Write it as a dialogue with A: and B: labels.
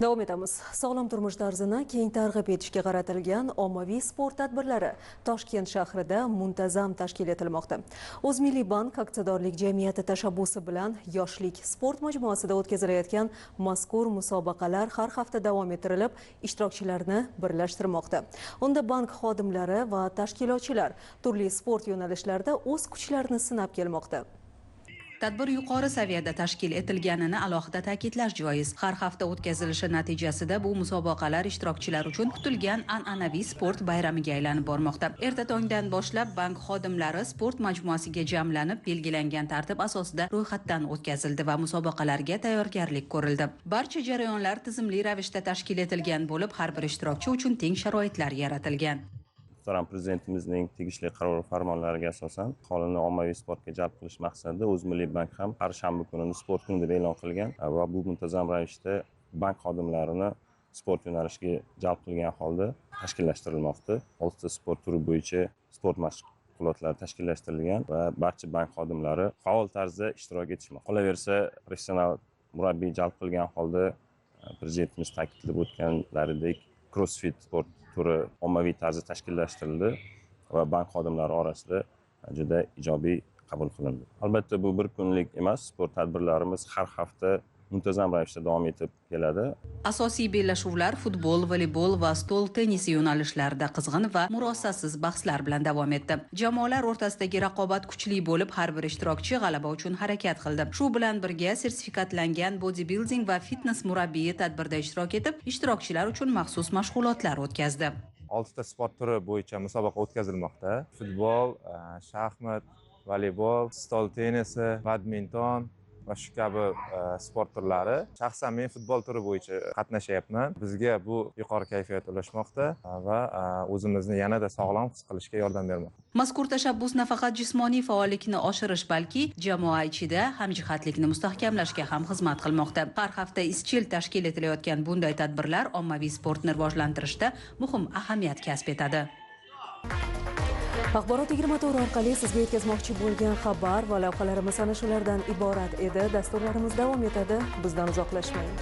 A: Davom etamiz. Sog'lom turmush tarzini keng targ'ib etishga qaratilgan ommaviy sport tadbirlari Toshkent shahrida muntazam tashkil etilmoqda. O'zmilliybank aksiyadorlik jamiyati tashabbusi bilan Yoshlik sport majmuasida o'tkazilayotgan mazkur musobaqalar har hafta davom ettirilib, ishtirokchilarni birlashtirmoqda. Unda bank xodimlari va tashkilotchilar turli sport yo'nalishlarida o'z kuchlarini sinab kelmoqda.
B: Tadbir yuqori saviyada tashkil etilganini alohida ta'kidlash joiz. Har hafta o'tkazilishi natijasida bu musobaqalar ishtirokchilar uchun kutilgan an'anaviy sport bayramiga aylanib bormoqda. Erta tongdan boshlab bank xodimlari sport majmuasiga jamlanib, belgilangan tartib asosida ro'yxatdan o'tkazildi va musobaqalarga tayyorgarlik ko'rildi. Barcha jarayonlar tizimli ravishda tashkil etilgan bo'lib, har bir ishtirokchi uchun teng sharoitlar yaratilgan.
C: Muhtaram Prezidentimizning tegishli qaror farmonlariga asosan aholini ommaviy sportga jalb qilish maqsadida O'zmilliybank ham har shanba kunini sport kuni deb e'lon qilgan va bu muntazam ravishda bank xodimlarini sport yo'nalishiga jalb qilgan holda tashkillashtirilmoqda. 6 ta sport turi bo'yicha sport mashg'ulotlari tashkillashtirilgan va barcha bank xodimlari faol tarzda ishtirok etishmoqda. Qolaversa, professional murabbiy jalb qilgan holda Prezidentimiz ta'kidlab o'tganlaridek crossfit sport turi ommaviy tarzda tashkillashtirildi va bank xodimlari orasida juda ijobiy qabul qilindi. Albatta bu bir kunlik emas, sport tadbirlarimiz har hafta muntazam ravishda davom etib keladi.
B: Asosiy bellashuvlar futbol, voleybol va stol tennisi yo'nalishlarida qizg'in va murosasiz bahslar bilan davom etdi. Jamoalar o'rtasidagi raqobat kuchli bo'lib, har bir ishtirokchi g'alaba uchun harakat qildi. Shu bilan birga sertifikatlangan bodybuilding va fitness murabbiyi tadbirda ishtirok etib, ishtirokchilar uchun maxsus mashg'ulotlar o'tkazdi.
D: 6 ta sport turi bo'yicha musobaqa o'tkazilmoqda. Futbol, shaxmat, voleybol, stol tennisi, badminton va shu kabi sport turlari. Shaxsan men futbol turi bo'yicha qatnashyapman. Bizga bu yuqori kayfiyat ulashmoqda va o'zimizni yanada sog'lom his qilishga yordam bermoqda.
B: Mazkur tashabbus nafaqat jismoniy faollikni oshirish, balki jamoa ichida hamjihatlikni mustahkamlashga ham xizmat qilmoqda. Har hafta izchil tashkil etilayotgan bunday tadbirlar ommaviy sportni rivojlantirishda muhim ahamiyat kasb etadi.
A: Axborot 24 orqali sizga yetkazmoqchi bo'lgan xabar va lavhalarimiz ana shulardan iborat edi. Dasturlarimiz davom etadi. Bizdan uzoqlashmang.